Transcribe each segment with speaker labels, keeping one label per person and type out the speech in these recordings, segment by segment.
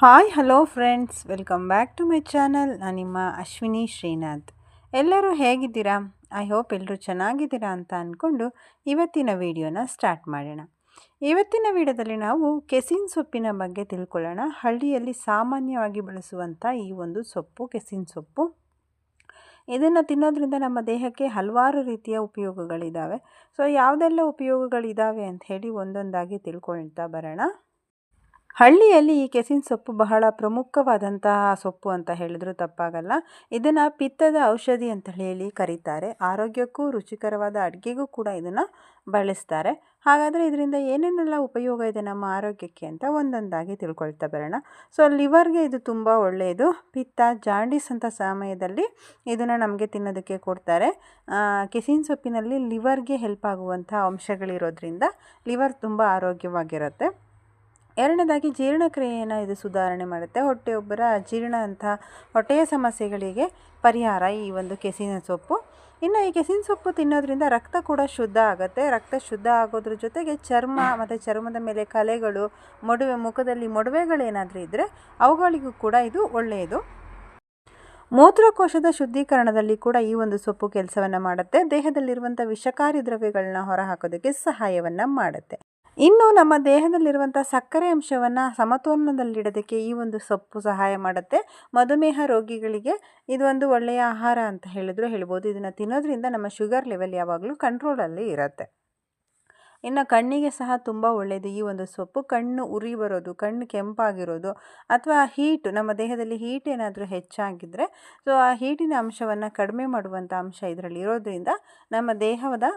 Speaker 1: Hi hello friends, welcome back to my channel. ನಾನು ನಿಮ್ಮ ಅಶ್ವಿನಿ ಶ್ರೀನಾಥ್. ಎಲ್ಲರೂ ಹೇಗಿದ್ದೀರಾ? ಐ ಹೋಪ್ ಎಲ್ಲರೂ ಚೆನ್ನಾಗಿದ್ದೀರಾ ಅಂತ ಅಂದ್ಕೊಂಡು ಇವತ್ತಿನ ವಿಡಿಯೋನ ಸ್ಟಾರ್ಟ್ ಮಾಡೋಣ. ಇವತ್ತಿನ ವಿಡಿಯೋದಲ್ಲಿ ನಾವು ಕೆಸಿನ್ ಸೊಪ್ಪಿನ ಬಗ್ಗೆ ತಿಳ್ಕೊಳ್ಳೋಣ. ಹಳ್ಳಿಯಲ್ಲಿ ಸಾಮಾನ್ಯವಾಗಿ ಬಳಸುವಂಥ ಈ ಒಂದು ಸೊಪ್ಪು ಕೆಸಿನ್ ಸೊಪ್ಪು. ಇದನ್ನು ತಿನ್ನೋದ್ರಿಂದ ನಮ್ಮ ದೇಹಕ್ಕೆ ಹಲವಾರು ರೀತಿಯ ಉಪಯೋಗಗಳಿದ್ದಾವೆ. ಸೊ ಯಾವುದೆಲ್ಲ ಉಪಯೋಗಗಳಿದ್ದಾವೆ ಅಂತ ಹೇಳಿ ಒಂದೊಂದಾಗಿ ತಿಳ್ಕೊಳ್ತಾ ಬರೋಣ. ಹಳ್ಳಿಯಲ್ಲಿ ಈ ಕೆಸಿನ್ ಸೊಪ್ಪು ಬಹಳ ಪ್ರಮುಖವಾದಂತಹ ಸೊಪ್ಪು ಅಂತ ಹೇಳಿದ್ರು ತಪ್ಪಾಗಲ್ಲ. ಇದನ್ನು ಪಿತ್ತದ ಔಷಧಿ ಅಂತ ಹೇಳಿ ಕರೀತಾರೆ. ಆರೋಗ್ಯಕ್ಕೂ ರುಚಿಕರವಾದ ಅಡುಗೆಗೂ ಕೂಡ ಇದನ್ನು ಬಳಸ್ತಾರೆ. ಹಾಗಾದರೆ ಇದರಿಂದ ಏನೇನೆಲ್ಲ ಉಪಯೋಗ ಇದೆ ನಮ್ಮ ಆರೋಗ್ಯಕ್ಕೆ ಅಂತ ಒಂದೊಂದಾಗಿ ತಿಳ್ಕೊಳ್ತಾ ಬರೋಣ. ಸೊ ಲಿವರ್ಗೆ ಇದು ತುಂಬ ಒಳ್ಳೆಯದು. ಪಿತ್ತ, ಜಾಂಡೀಸ್ ಅಂತ ಸಮಯದಲ್ಲಿ ಇದನ್ನು ನಮಗೆ ತಿನ್ನೋದಕ್ಕೆ ಕೊಡ್ತಾರೆ. ಕೆಸಿನ್ ಸೊಪ್ಪಿನಲ್ಲಿ ಲಿವರ್ಗೆ ಹೆಲ್ಪ್ ಆಗುವಂಥ ಅಂಶಗಳಿರೋದ್ರಿಂದ ಲಿವರ್ ತುಂಬ ಆರೋಗ್ಯವಾಗಿರುತ್ತೆ. ಎರಡನೇದಾಗಿ ಜೀರ್ಣಕ್ರಿಯೆಯನ್ನು ಇದು ಸುಧಾರಣೆ ಮಾಡುತ್ತೆ. ಹೊಟ್ಟೆಯೊಬ್ಬರ ಜೀರ್ಣ ಅಂತ ಹೊಟ್ಟೆಯ ಸಮಸ್ಯೆಗಳಿಗೆ ಪರಿಹಾರ ಈ ಒಂದು ಕೆಸಿನ ಸೊಪ್ಪು. ಇನ್ನು ಈ ಕೆಸಿನ ಸೊಪ್ಪು ತಿನ್ನೋದ್ರಿಂದ ರಕ್ತ ಕೂಡ ಶುದ್ಧ ಆಗುತ್ತೆ. ರಕ್ತ ಶುದ್ಧ ಆಗೋದ್ರ ಜೊತೆಗೆ ಚರ್ಮ ಮತ್ತು ಚರ್ಮದ ಮೇಲೆ ಕಲೆಗಳು, ಮುಖದಲ್ಲಿ ಮೊಡವೆಗಳೇನಾದರೂ ಇದ್ದರೆ ಅವುಗಳಿಗೂ ಕೂಡ ಇದು ಒಳ್ಳೆಯದು. ಮೂತ್ರಕೋಶದ ಶುದ್ಧೀಕರಣದಲ್ಲಿ ಕೂಡ ಈ ಒಂದು ಸೊಪ್ಪು ಕೆಲಸವನ್ನು ಮಾಡುತ್ತೆ. ದೇಹದಲ್ಲಿರುವಂಥ ವಿಷಕಾರಿ ದ್ರವ್ಯಗಳನ್ನ ಹೊರಹಾಕೋದಕ್ಕೆ ಸಹಾಯವನ್ನು ಮಾಡುತ್ತೆ. ಇನ್ನು ನಮ್ಮ ದೇಹದಲ್ಲಿರುವಂಥ ಸಕ್ಕರೆ ಅಂಶವನ್ನು ಸಮತೋಲನದಲ್ಲಿಡೋದಕ್ಕೆ ಈ ಒಂದು ಸೊಪ್ಪು ಸಹಾಯ ಮಾಡುತ್ತೆ. ಮಧುಮೇಹ ರೋಗಿಗಳಿಗೆ ಇದು ಒಂದು ಒಳ್ಳೆಯ ಆಹಾರ ಅಂತ ಹೇಳ್ಬೋದು. ಇದನ್ನು ತಿನ್ನೋದ್ರಿಂದ ನಮ್ಮ ಶುಗರ್ ಲೆವೆಲ್ ಯಾವಾಗಲೂ ಕಂಟ್ರೋಲಲ್ಲಿ ಇರುತ್ತೆ. ಇನ್ನು ಕಣ್ಣಿಗೆ ಸಹ ತುಂಬ ಒಳ್ಳೆಯದು ಈ ಒಂದು ಸೊಪ್ಪು. ಕಣ್ಣು ಉರಿ ಬರೋದು, ಕಣ್ಣು ಕೆಂಪಾಗಿರೋದು ಅಥವಾ ಹೀಟ್, ನಮ್ಮ ದೇಹದಲ್ಲಿ ಹೀಟ್ ಏನಾದರೂ ಹೆಚ್ಚಾಗಿದ್ದರೆ ಸೊ ಆ ಹೀಟಿನ ಅಂಶವನ್ನು ಕಡಿಮೆ ಮಾಡುವಂಥ ಅಂಶ ಇದರಲ್ಲಿ ಇರೋದ್ರಿಂದ ನಮ್ಮ ದೇಹದ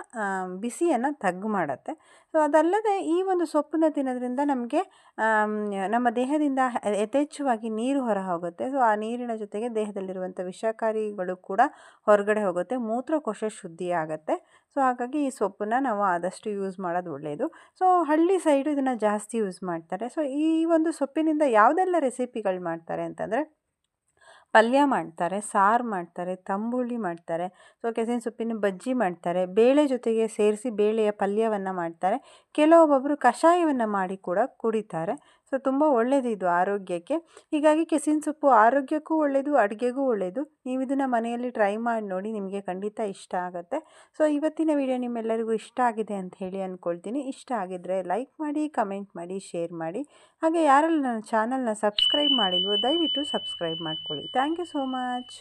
Speaker 1: ಬಿಸಿಯನ್ನು ತಗ್ಗು ಮಾಡುತ್ತೆ. ಸೊ ಅದಲ್ಲದೆ ಈ ಒಂದು ಸೊಪ್ಪನ್ನ ತಿನ್ನೋದ್ರಿಂದ ನಮಗೆ ನಮ್ಮ ದೇಹದಿಂದ ಯಥೇಚ್ಛವಾಗಿ ನೀರು ಹೊರ ಹೋಗುತ್ತೆ. ಸೊ ಆ ನೀರಿನ ಜೊತೆಗೆ ದೇಹದಲ್ಲಿರುವಂಥ ವಿಷಕಾರಿಗಳು ಕೂಡ ಹೊರಗಡೆ ಹೋಗುತ್ತೆ. ಮೂತ್ರಕೋಶ ಶುದ್ಧಿ ಆಗುತ್ತೆ. ಸೊ ಹಾಗಾಗಿ ಈ ಸೊಪ್ಪನ್ನ ನಾವು ಆದಷ್ಟು ಯೂಸ್ ಮಾಡೋದು ಒಳ್ಳೆಯದು. ಸೊ ಹಳ್ಳಿ ಸೈಡು ಇದನ್ನು ಜಾಸ್ತಿ ಯೂಸ್ ಮಾಡ್ತಾರೆ. ಸೊ ಈ ಒಂದು ಸೊಪ್ಪಿನಿಂದ ಯಾವುದೆಲ್ಲ ರೆಸಿಪಿಗಳು ಮಾಡ್ತಾರೆ ಅಂತಂದರೆ, ಪಲ್ಯ ಮಾಡ್ತಾರೆ, ಸಾರು ಮಾಡ್ತಾರೆ, ತಂಬುಳಿ ಮಾಡ್ತಾರೆ, ಸೊ ಕೆಸಿನ ಸೊಪ್ಪಿನ ಬಜ್ಜಿ ಮಾಡ್ತಾರೆ, ಬೇಳೆ ಜೊತೆಗೆ ಸೇರಿಸಿ ಬೇಳೆಯ ಪಲ್ಯವನ್ನು ಮಾಡ್ತಾರೆ, ಕೆಲವೊಬ್ಬೊಬ್ಬರು ಕಷಾಯವನ್ನು ಮಾಡಿ ಕೂಡ ಕುಡಿತಾರೆ. ಸೊ ತುಂಬ ಒಳ್ಳೆಯದು ಇದು ಆರೋಗ್ಯಕ್ಕೆ. ಹೀಗಾಗಿ ಕೆಸಿನ ಸೊಪ್ಪು ಆರೋಗ್ಯಕ್ಕೂ ಒಳ್ಳೆಯದು, ಅಡುಗೆಗೂ ಒಳ್ಳೆಯದು. ನೀವು ಇದನ್ನು ಮನೆಯಲ್ಲಿ ಟ್ರೈ ಮಾಡಿ ನೋಡಿ, ನಿಮಗೆ ಖಂಡಿತ ಇಷ್ಟ ಆಗುತ್ತೆ. ಸೊ ಇವತ್ತಿನ ವಿಡಿಯೋ ನಿಮ್ಮೆಲ್ಲರಿಗೂ ಇಷ್ಟ ಆಗಿದೆ ಅಂತ ಹೇಳಿ ಅಂದ್ಕೊಳ್ತೀನಿ. ಇಷ್ಟ ಆಗಿದ್ದರೆ ಲೈಕ್ ಮಾಡಿ, ಕಮೆಂಟ್ ಮಾಡಿ, ಶೇರ್ ಮಾಡಿ. ಹಾಗೆ ಯಾರೆಲ್ಲ ನನ್ನ ಚಾನಲ್ನ ಸಬ್ಸ್ಕ್ರೈಬ್ ಮಾಡಿಲ್ವೋ ದಯವಿಟ್ಟು ಸಬ್ಸ್ಕ್ರೈಬ್ ಮಾಡ್ಕೊಳ್ಳಿ. Thank you so much.